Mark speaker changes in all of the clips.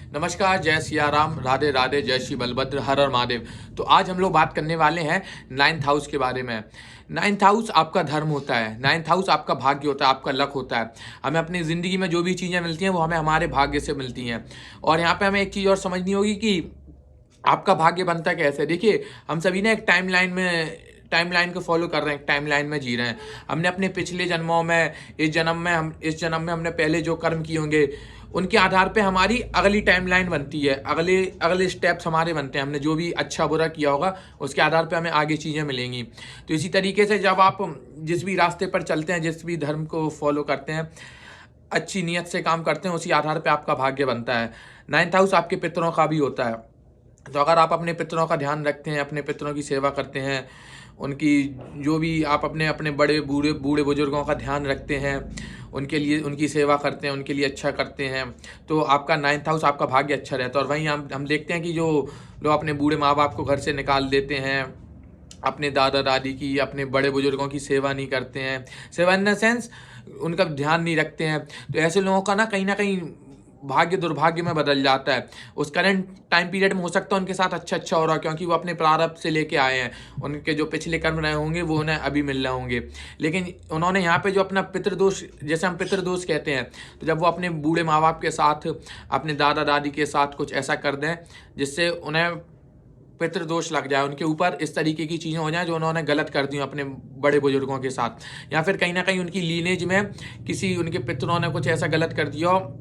Speaker 1: नमस्कार, जय सिया राम, राधे राधे, जय श्री बलभद्र, हर हर महादेव। तो आज हम लोग बात करने वाले हैं नाइन्थ हाउस के बारे में। नाइन्थ हाउस आपका धर्म होता है, नाइन्थ हाउस आपका भाग्य होता है, आपका लक होता है। हमें अपनी ज़िंदगी में जो भी चीज़ें मिलती हैं वो हमें हमारे भाग्य से मिलती हैं। और यहाँ पे हमें एक चीज़ और समझनी होगी कि आपका भाग्य बनता कैसे है। देखिए, हम सभी ने एक टाइमलाइन को फॉलो कर रहे हैं, एक टाइमलाइन में जी रहे हैं। हमने अपने पिछले जन्मों में, इस जन्म में हमने पहले जो कर्म किए होंगे उनके आधार पे हमारी अगली टाइमलाइन बनती है, अगले अगले स्टेप्स हमारे बनते हैं। हमने जो भी अच्छा बुरा किया होगा उसके आधार पे हमें आगे चीज़ें मिलेंगी। तो इसी तरीके से जब आप जिस भी रास्ते पर चलते हैं, जिस भी धर्म को फॉलो करते हैं, अच्छी नीयत से काम करते हैं, उसी आधार पे आपका भाग्य बनता है। नाइन्थ हाउस आपके पितरों का भी होता है। तो अगर आप अपने पितरों का ध्यान रखते हैं, अपने पितरों की सेवा करते हैं, उनकी जो भी आप अपने अपने बड़े बूढ़े बुजुर्गों का ध्यान रखते हैं, उनके लिए उनकी सेवा करते हैं, उनके लिए अच्छा करते हैं, तो आपका नाइन्थ हाउस, आपका भाग्य अच्छा रहता है। और वहीं हम देखते हैं कि जो लोग अपने बूढ़े माँ बाप को घर से निकाल देते हैं, अपने दादा दादी की, अपने बड़े बुजुर्गों की सेवा नहीं करते हैं, सेवा इन द सेंस उनका ध्यान नहीं रखते हैं, तो ऐसे लोगों का ना कहीं भाग्य दुर्भाग्य में बदल जाता है। उस करंट टाइम पीरियड में हो सकता है उनके साथ अच्छा हो रहा है, क्योंकि वो अपने प्रारब्ध से लेके आए हैं, उनके जो पिछले कर्म रहे होंगे वो उन्हें अभी मिल रहे होंगे। लेकिन उन्होंने यहाँ पे जो अपना पितृदोष, जैसे हम पितृदोष कहते हैं, तो जब वो अपने बूढ़े माँ बाप के साथ, अपने दादा दादी के साथ कुछ ऐसा कर दें जिससे उन्हें पितृदोष लग जाए, उनके ऊपर इस तरीके की चीज़ें हो जाएं जो उन्होंने गलत कर दी अपने बड़े बुजुर्गों के साथ, या फिर कहीं ना कहीं उनकी लीनेज में किसी उनके पितरों ने कुछ ऐसा गलत कर दिया हो,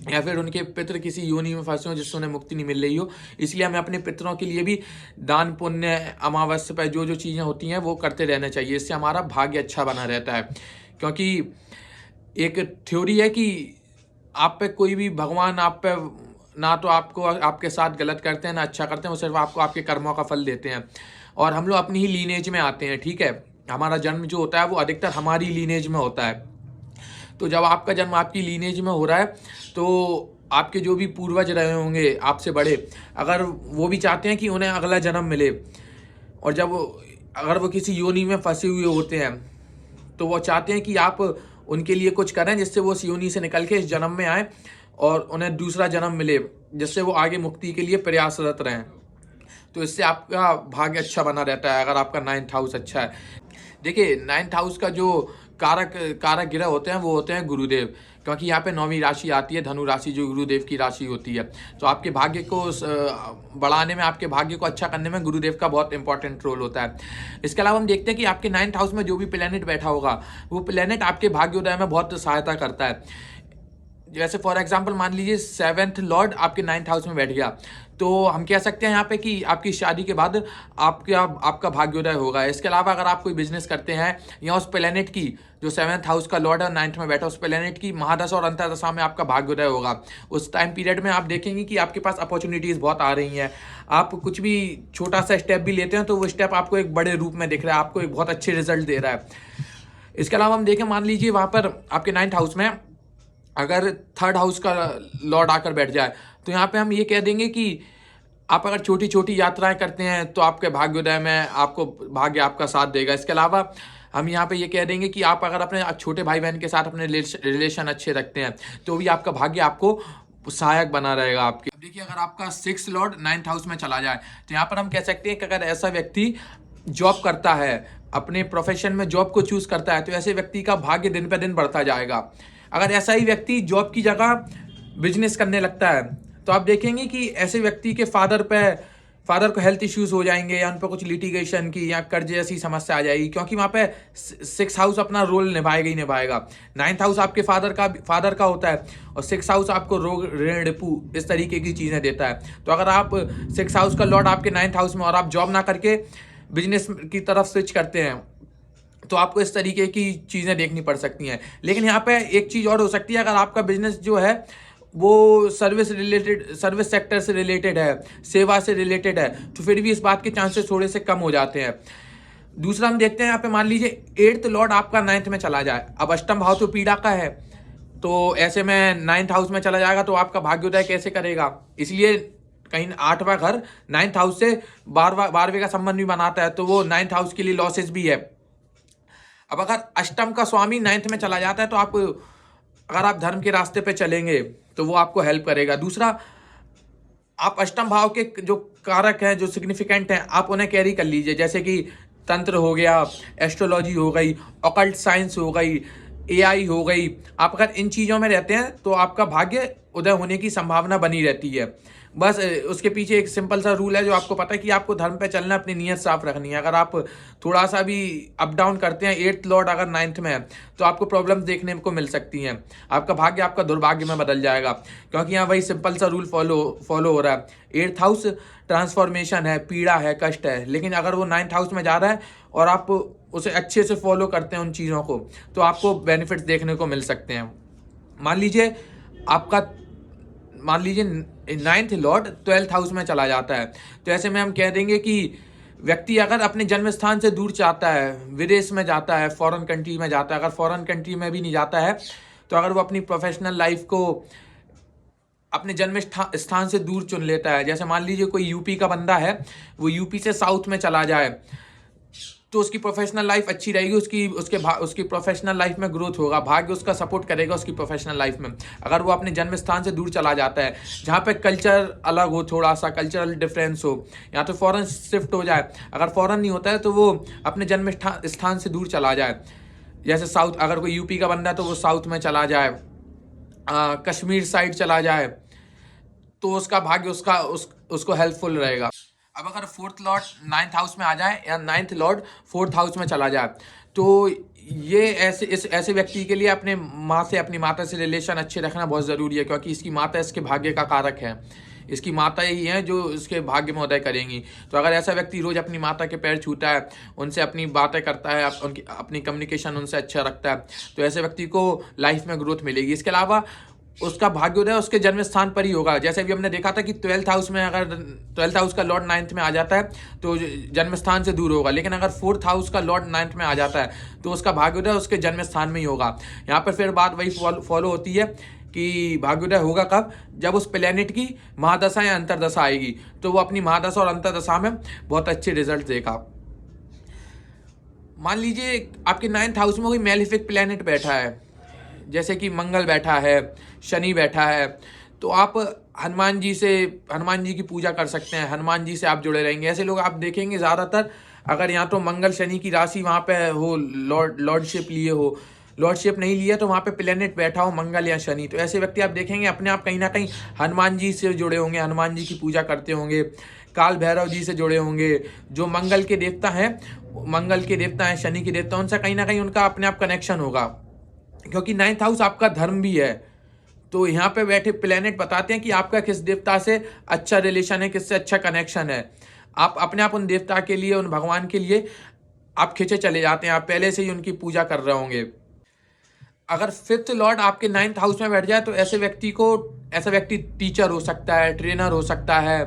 Speaker 1: या फिर उनके पितृ किसी योनि में फंसे हो जिससे उन्हें मुक्ति नहीं मिल रही हो। इसलिए हमें अपने पितरों के लिए भी दान पुण्य, अमावस्या पर जो जो चीज़ें होती हैं वो करते रहना चाहिए। इससे हमारा भाग्य अच्छा बना रहता है। क्योंकि एक थ्योरी है कि आप पे कोई भी भगवान आप पे ना तो आपको आपके साथ गलत करते हैं ना अच्छा करते हैं, वो सिर्फ आपको आपके कर्मों का फल देते हैं। और हम लोग अपनी ही लीनेज में आते हैं, ठीक है। हमारा जन्म जो होता है वो अधिकतर हमारी लीनेज में होता है। तो जब आपका जन्म आपकी लीनेज में हो रहा है तो आपके जो भी पूर्वज रहे होंगे आपसे बड़े, अगर वो भी चाहते हैं कि उन्हें अगला जन्म मिले, और जब अगर वो किसी योनि में फंसे हुए होते हैं तो वो चाहते हैं कि आप उनके लिए कुछ करें जिससे वो इस योनि से निकल के इस जन्म में आए और उन्हें दूसरा जन्म मिले, जिससे वो आगे मुक्ति के लिए प्रयासरत रहें। तो इससे आपका भाग्य अच्छा बना रहता है अगर आपका नाइन्थ हाउस अच्छा है। देखिए, नाइन्थ हाउस का जो कारक ग्रह होते हैं वो होते हैं गुरुदेव, क्योंकि यहाँ पे 9वीं राशि आती है, धनु राशि, जो गुरुदेव की राशि होती है। तो आपके भाग्य को बढ़ाने में, आपके भाग्य को अच्छा करने में गुरुदेव का बहुत इंपॉर्टेंट रोल होता है। इसके अलावा हम देखते हैं कि आपके नाइन्थ हाउस में जो भी प्लेनेट बैठा होगा वो प्लेनेट आपके भाग्योदय में बहुत सहायता करता है। जैसे फॉर एग्जांपल मान लीजिए 7th लॉर्ड आपके 9th हाउस में बैठ गया, तो हम कह सकते हैं यहाँ पे कि आपकी शादी के बाद आपका भाग्योदय होगा। इसके अलावा अगर आप कोई बिजनेस करते हैं, या उस प्लेनेट की जो 7th हाउस का लॉर्ड है 9th में बैठा, उस प्लेनेट की महादशा और अंतर्दशा में आपका भाग्योदय होगा। उस टाइम पीरियड में आप देखेंगे कि आपके पास अपॉर्चुनिटीज़ बहुत आ रही हैं। आप कुछ भी छोटा सा स्टेप भी लेते हैं तो वो स्टेप आपको एक बड़े रूप में दिख रहा है, आपको एक बहुत अच्छे रिजल्ट दे रहा है। इसके अलावा हम देखें, मान लीजिए वहाँ पर आपके 9th हाउस में अगर 3rd हाउस का लॉर्ड आकर बैठ जाए, तो यहाँ पे हम ये कह देंगे कि आप अगर छोटी छोटी यात्राएं करते हैं तो आपके भाग्योदय में आपको भाग्य आपका साथ देगा। इसके अलावा हम यहाँ पे ये कह देंगे कि आप अगर अपने छोटे भाई बहन के साथ अपने रिलेशन अच्छे रखते हैं तो भी आपका भाग्य आपको सहायक बना रहेगा आपके। अब देखिए, अगर आपका 6th लॉर्ड 9th हाउस में चला जाए तो यहाँ पर हम कह सकते हैं कि अगर ऐसा व्यक्ति जॉब करता है, अपने प्रोफेशन में जॉब को चूज करता है, तो ऐसे व्यक्ति का भाग्य दिन पे दिन बढ़ता जाएगा। अगर ऐसा ही व्यक्ति जॉब की जगह बिजनेस करने लगता है तो आप देखेंगे कि ऐसे व्यक्ति के फादर को हेल्थ इश्यूज हो जाएंगे, या उन पर कुछ लिटिगेशन की या कर्ज जैसी समस्या आ जाएगी, क्योंकि वहाँ पे 6th हाउस अपना रोल निभाएगा ही निभाएगा। 9th हाउस आपके फादर का होता है, और 6th हाउस आपको रोग, ऋण, रिपू, इस तरीके की चीज़ें देता है। तो अगर आप 6th हाउस का लॉर्ड आपके 9th हाउस में और आप जॉब ना करके बिजनेस की तरफ स्विच करते हैं तो आपको इस तरीके की चीज़ें देखनी पड़ सकती हैं। लेकिन यहाँ पे एक चीज़ और हो सकती है, अगर आपका बिजनेस जो है वो सर्विस सेक्टर से रिलेटेड है, सेवा से रिलेटेड है, तो फिर भी इस बात के चांसेस थोड़े से कम हो जाते हैं। दूसरा हम देखते हैं यहाँ पे, मान लीजिए 8th लॉर्ड आपका 9th में चला जाए। अब अष्टम भाव तो पीड़ा का है, तो ऐसे में 9th हाउस में चला जाएगा तो आपका भाग्योदय कैसे करेगा। इसलिए कहीं 8वां घर 9th हाउस से 12वें का संबंध भी बनाता है, तो वो 9th हाउस के लिए लॉसेस भी है। अब अगर अष्टम का स्वामी 9th में चला जाता है तो आप, अगर आप धर्म के रास्ते पे चलेंगे तो वो आपको हेल्प करेगा। दूसरा, आप अष्टम भाव के जो कारक हैं, जो सिग्निफिकेंट हैं, आप उन्हें कैरी कर लीजिए। जैसे कि तंत्र हो गया, एस्ट्रोलॉजी हो गई, ऑकल्ट साइंस हो गई, एआई हो गई। आप अगर इन चीज़ों में रहते हैं तो आपका भाग्य उदय होने की संभावना बनी रहती है। बस उसके पीछे एक सिंपल सा रूल है जो आपको पता है कि आपको धर्म पे चलना है, अपनी नीयत साफ रखनी है। अगर आप थोड़ा सा भी अप डाउन करते हैं, 8th लॉर्ड अगर 9th में है, तो आपको प्रॉब्लम्स देखने को मिल सकती हैं। आपका भाग्य आपका दुर्भाग्य में बदल जाएगा, क्योंकि यहाँ वही सिंपल सा रूल फॉलो हो रहा है। 8th हाउस ट्रांसफॉर्मेशन है, पीड़ा है, कष्ट है। लेकिन अगर वो 9th हाउस में जा रहा है और आप उसे अच्छे से फॉलो करते हैं उन चीज़ों को, तो आपको बेनिफिट्स देखने को मिल सकते हैं। मान लीजिए आपका मान लीजिए 9th लॉर्ड 12th हाउस में चला जाता है, तो ऐसे में हम कह देंगे कि व्यक्ति अगर अपने जन्म स्थान से दूर चाहता है, विदेश में जाता है, फॉरेन कंट्री में जाता है, अगर फॉरेन कंट्री में भी नहीं जाता है, तो अगर वो अपनी प्रोफेशनल लाइफ को अपने जन्म स्थान से दूर चुन लेता है, जैसे मान लीजिए कोई यूपी का बंदा है, वो यूपी से साउथ में चला जाए, तो उसकी प्रोफेशनल लाइफ अच्छी रहेगी, उसकी प्रोफेशनल लाइफ में ग्रोथ होगा, भाग्य उसका सपोर्ट करेगा उसकी प्रोफेशनल लाइफ में। अगर वो अपने जन्म स्थान से दूर चला जाता है, जहाँ पे कल्चर अलग हो, थोड़ा सा कल्चरल डिफरेंस हो, या तो फॉरेन शिफ्ट हो जाए। अगर फॉरेन नहीं होता है तो वो अपने जन्म स्थान से दूर चला जाए। जैसे साउथ, अगर कोई यूपी का बंदा है तो वो साउथ में चला जाए, कश्मीर साइड चला जाए, तो उसका भाग्य उसको हेल्पफुल रहेगा। अब अगर 4th लॉर्ड 9th हाउस में आ जाए या 9th लॉर्ड 4th हाउस में चला जाए, तो ये ऐसे व्यक्ति के लिए अपने अपनी माता से रिलेशन अच्छे रखना बहुत ज़रूरी है, क्योंकि इसकी माता इसके भाग्य का कारक है। इसकी माता ही है जो इसके भाग्य में उदय करेंगी। तो अगर ऐसा व्यक्ति रोज अपनी माता के पैर छूता है, उनसे अपनी बातें करता है, अपनी कम्युनिकेशन उनसे अच्छा रखता है, तो ऐसे व्यक्ति को लाइफ में ग्रोथ मिलेगी। इसके अलावा उसका भाग्योदय उसके जन्म स्थान पर ही होगा। जैसे अभी हमने देखा था कि 12th हाउस में, अगर 12th हाउस का लॉर्ड 9th में आ जाता है तो जन्म स्थान से दूर होगा। लेकिन अगर 4th हाउस का लॉर्ड 9th में आ जाता है तो उसका भाग्योदय उसके जन्म स्थान में ही होगा। यहाँ पर फिर बात वही फॉलो होती है कि भाग्योदय होगा कब, जब उस प्लेनेट की महादशा या अंतरदशा आएगी, तो वो अपनी महादशा और अंतरदशा में बहुत अच्छे रिजल्ट देगा। मान लीजिए आपके 9th हाउस में कोई मेलेफिक प्लेनेट बैठा है, जैसे कि मंगल बैठा है, शनि बैठा है, तो आप हनुमान जी की पूजा कर सकते हैं। हनुमान जी से आप जुड़े रहेंगे। ऐसे लोग आप देखेंगे ज़्यादातर, अगर यहाँ तो मंगल शनि की राशि वहाँ पे हो, लॉर्डशिप लिए हो, लॉर्डशिप नहीं लिया तो वहाँ पे प्लेनेट बैठा हो मंगल या शनि, तो ऐसे व्यक्ति आप देखेंगे अपने आप कहीं ना कहीं हनुमान जी से जुड़े होंगे, हनुमान जी की पूजा करते होंगे, काल भैरव जी से जुड़े होंगे। जो मंगल के देवता हैं, शनि के देवता, उनसे कहीं ना कहीं उनका अपने आप कनेक्शन होगा, क्योंकि 9th हाउस आपका धर्म भी है। तो यहाँ पे बैठे प्लेनेट बताते हैं कि आपका किस देवता से अच्छा रिलेशन है, किससे अच्छा कनेक्शन है। आप अपने आप उन देवता के लिए, उन भगवान के लिए आप खिंचे चले जाते हैं, आप पहले से ही उनकी पूजा कर रहे होंगे। अगर 5th लॉर्ड आपके 9th हाउस में बैठ जाए तो ऐसा व्यक्ति टीचर हो सकता है, ट्रेनर हो सकता है,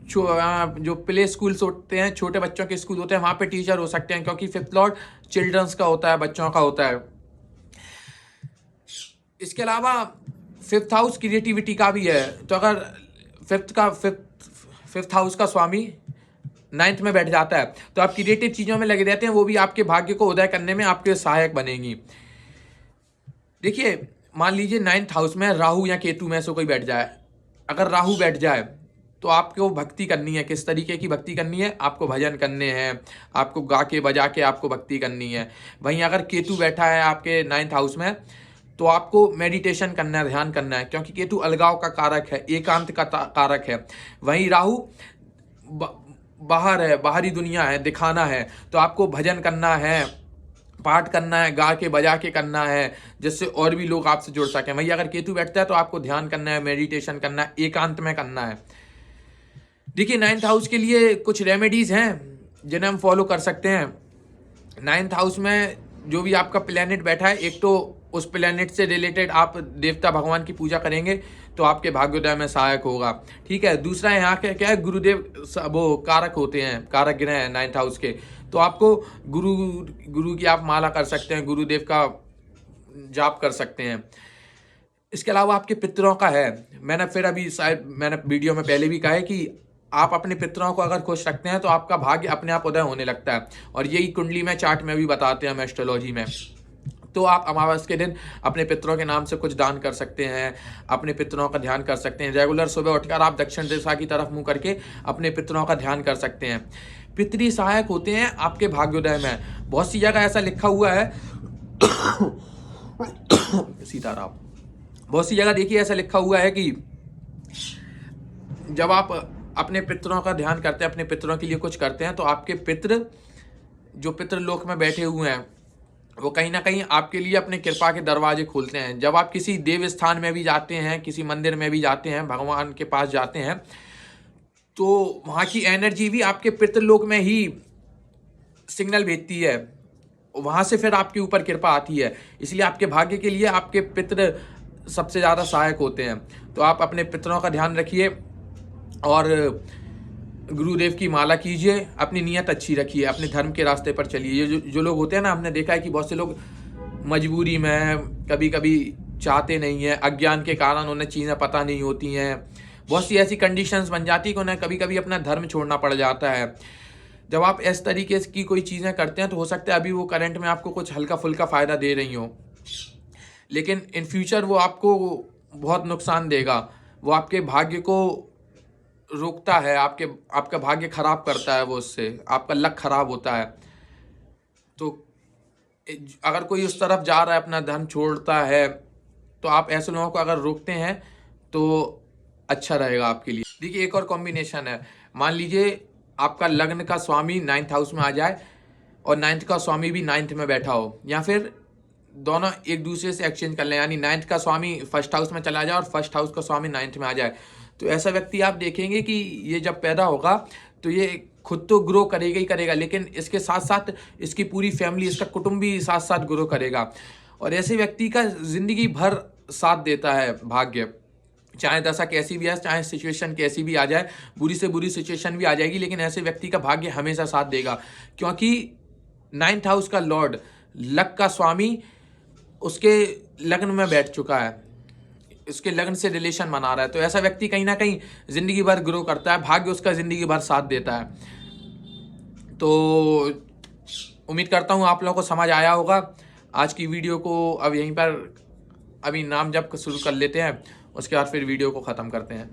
Speaker 1: जो प्ले स्कूल्स होते हैं, छोटे बच्चों के स्कूल होते हैं, वहाँ पे टीचर हो सकते हैं, क्योंकि 5th लॉर्ड चिल्ड्रंस का होता है, बच्चों का होता है। इसके अलावा 5th हाउस क्रिएटिविटी का भी है। तो अगर 5th हाउस का स्वामी 9th में बैठ जाता है तो आप क्रिएटिव चीज़ों में लगे रहते हैं, वो भी आपके भाग्य को उदय करने में आपके सहायक बनेंगी। देखिए, मान लीजिए 9th हाउस में राहु या केतु में से कोई बैठ जाए। अगर राहु बैठ जाए तो आपको भक्ति करनी है। किस तरीके की भक्ति करनी है? आपको भजन करने हैं, आपको गा के बजा के आपको भक्ति करनी है। वहीं अगर केतु बैठा है आपके 9th हाउस में तो आपको मेडिटेशन करना है, ध्यान करना है, क्योंकि केतु अलगाव का कारक है, एकांत का कारक है। वहीं राहु बाहर है, बाहरी दुनिया है, दिखाना है। तो आपको भजन करना है, पाठ करना है, गा के बजा के करना है, जिससे और भी लोग आपसे जुड़ सकें। वहीं अगर केतु बैठता है तो आपको ध्यान करना है, मेडिटेशन करना है, एकांत में करना है। देखिए, 9th हाउस के लिए कुछ रेमेडीज़ हैं जिन्हें हम फॉलो कर सकते हैं। 9th हाउस में जो भी आपका प्लेनेट बैठा है, एक तो उस प्लेनेट से रिलेटेड आप देवता भगवान की पूजा करेंगे तो आपके भाग्योदय में सहायक होगा। ठीक है। दूसरा यहाँ क्या है, गुरुदेव वो कारक होते हैं, कारक ग्रह हैं 9th हाउस के। तो आपको गुरु की आप माला कर सकते हैं, गुरुदेव का जाप कर सकते हैं। इसके अलावा आपके पितरों का है। मैंने वीडियो में पहले भी कहा है कि आप अपने पितरों को अगर खुश रखते हैं तो आपका भाग्य अपने आप उदय होने लगता है, और यही कुंडली में, चार्ट में भी बताते हैं हम एस्ट्रोलॉजी में। तो आप अमावस के दिन अपने पितरों के नाम से कुछ दान कर सकते हैं, अपने पितरों का ध्यान कर सकते हैं। रेगुलर सुबह उठकर आप दक्षिण दिशा की तरफ मुंह करके अपने पितरों का ध्यान कर सकते हैं। पितरी सहायक होते हैं आपके भाग्योदय में। बहुत सी जगह ऐसा लिखा हुआ है सीताराम, बहुत सी जगह देखिए ऐसा लिखा हुआ है कि जब आप अपने पितरों का ध्यान करते हैं, अपने पितरों के लिए कुछ करते हैं, तो आपके पितर जो पितृलोक में बैठे हुए हैं वो कहीं ना कहीं आपके लिए अपने कृपा के दरवाजे खोलते हैं। जब आप किसी देव स्थान में भी जाते हैं, किसी मंदिर में भी जाते हैं, भगवान के पास जाते हैं, तो वहाँ की एनर्जी भी आपके पितृलोक में ही सिग्नल भेजती है, वहाँ से फिर आपके ऊपर कृपा आती है। इसलिए आपके भाग्य के लिए आपके पितृ सबसे ज़्यादा सहायक होते हैं। तो आप अपने पितरों का ध्यान रखिए और गुरुदेव की माला कीजिए, अपनी नीयत अच्छी रखिए, अपने धर्म के रास्ते पर चलिए। ये जो लोग होते हैं ना, हमने देखा है कि बहुत से लोग मजबूरी में कभी कभी चाहते नहीं है, अज्ञान के कारण उन्हें चीज़ें पता नहीं होती हैं, बहुत सी ऐसी कंडीशंस बन जाती है कि उन्हें कभी कभी अपना धर्म छोड़ना पड़ जाता है। जब आप इस तरीके की कोई चीज़ें करते हैं तो हो सकता है अभी वो करंट में आपको कुछ हल्का फुल्का फ़ायदा दे रही हो, लेकिन इन फ्यूचर वो आपको बहुत नुकसान देगा। वो आपके भाग्य को रोकता है, आपका भाग्य खराब करता है, वो उससे आपका लक खराब होता है। तो अगर कोई उस तरफ जा रहा है, अपना धर्म छोड़ता है, तो आप ऐसे लोगों को अगर रोकते हैं तो अच्छा रहेगा आपके लिए। देखिए एक और कॉम्बिनेशन है, मान लीजिए आपका लग्न का स्वामी 9th हाउस में आ जाए और 9th का स्वामी भी 9th में बैठा हो, या फिर दोनों एक दूसरे से एक्सचेंज कर लें, यानी 9th का स्वामी 1st हाउस में चला जाए और 1st हाउस का स्वामी 9th में आ जाए। तो ऐसा व्यक्ति आप देखेंगे कि ये जब पैदा होगा तो ये खुद तो ग्रो करेगा ही करेगा, लेकिन इसके साथ साथ इसकी पूरी फैमिली, इसका कुटुंब भी साथ साथ ग्रो करेगा। और ऐसे व्यक्ति का जिंदगी भर साथ देता है भाग्य, चाहे दशा कैसी भी है, चाहे सिचुएशन कैसी भी आ जाए, बुरी से बुरी सिचुएशन भी आ जाएगी, लेकिन ऐसे व्यक्ति का भाग्य हमेशा साथ देगा। क्योंकि 9th हाउस का लॉर्ड, लक का स्वामी, उसके लग्न में बैठ चुका है, उसके लग्न से रिलेशन बना रहा है। तो ऐसा व्यक्ति कहीं ना कहीं जिंदगी भर ग्रो करता है, भाग्य उसका जिंदगी भर साथ देता है। तो उम्मीद करता हूँ आप लोगों को समझ आया होगा। आज की वीडियो को अब यहीं पर अभी नाम जप शुरू कर लेते हैं, उसके बाद फिर वीडियो को ख़त्म करते हैं।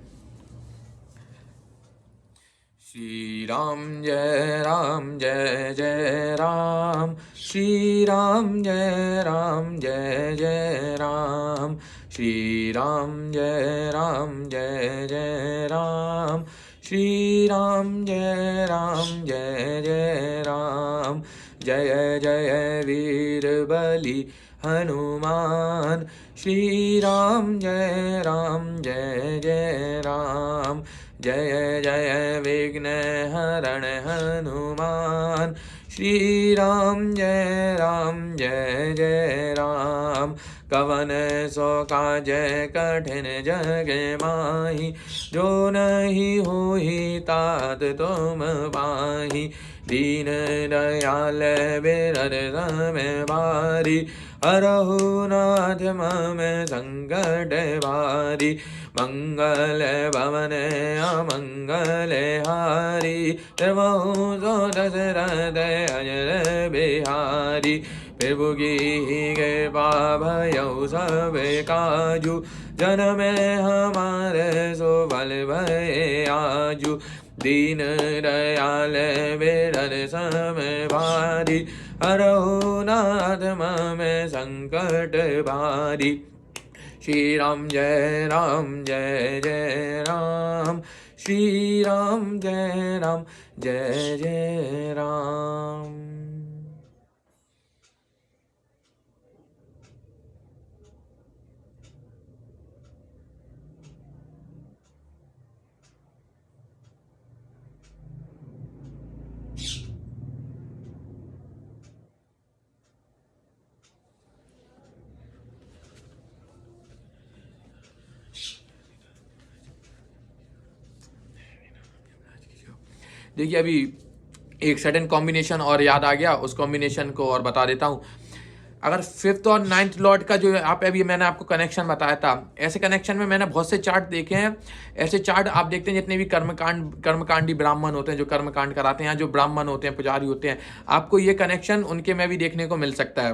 Speaker 1: श्री राम जय जय राम, श्री राम जय जय राम, श्री राम जय जय राम, श्री राम जय जय राम। जय जय वीर बलि हनुमान, श्री राम जय जय राम। जय जय विघ्न हरण हनुमान, श्री राम जय जय राम। कवन सो काज कठिन जग माही, जो नहीं होई तात तुम पाही। दीन दयाल बिरर सम भारी, हरहु नाथ मम संकट भारी। मंगल भवन अमंगल हारी, त्रिभुवन सो दशरथ अजर बिहारी। प्रभु की कृपा भयउ सब काजू, जन्म हमारे सो बल भय आजू। दीन दयाल बिरर सम भारी, हरहु नाथ मम संकट भारी। श्री राम जय जय राम, श्री राम जय जय राम। देखिए अभी एक सडन कॉम्बिनेशन और याद आ गया, उस कॉम्बिनेशन को और बता देता हूँ। अगर 5th और 9th लॉर्ड का जो आप अभी मैंने आपको कनेक्शन बताया था, ऐसे कनेक्शन में मैंने बहुत से चार्ट देखे हैं। ऐसे चार्ट आप देखते हैं जितने भी कर्मकांडी ब्राह्मण होते हैं, जो कर्मकांड कराते हैं, जो ब्राह्मण होते हैं, पुजारी होते हैं, आपको ये कनेक्शन उनके में भी देखने को मिल सकता है।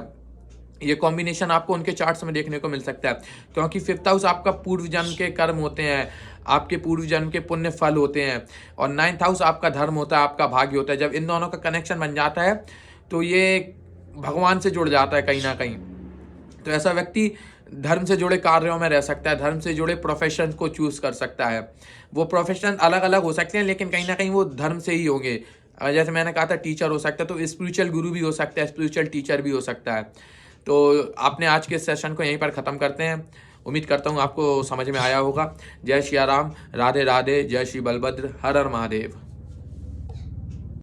Speaker 1: ये कॉम्बिनेशन आपको उनके चार्ट्स में देखने को मिल सकता है, क्योंकि 5th हाउस आपका पूर्व जन्म के कर्म होते हैं, आपके पूर्व जन्म के पुण्य फल होते हैं, और 9th हाउस आपका धर्म होता है, आपका भाग्य होता है। जब इन दोनों का कनेक्शन बन जाता है तो ये भगवान से जुड़ जाता है कहीं ना कहीं। तो ऐसा व्यक्ति धर्म से जुड़े कार्यों में रह सकता है, धर्म से जुड़े प्रोफेशन को चूज कर सकता है। वो प्रोफेशन अलग अलग हो सकते हैं, लेकिन कहीं ना कहीं वो धर्म से ही होंगे। जैसे मैंने कहा था टीचर हो सकता है, तो स्पिरिचुअल गुरु भी हो सकता है, स्पिरिचुअल टीचर भी हो सकता है। तो आपने आज के सेशन को यहीं पर ख़त्म करते हैं। उम्मीद करता हूँ आपको समझ में आया होगा। जय श्री राम, राधे राधे, जय श्री बलभद्र, हर हर महादेव।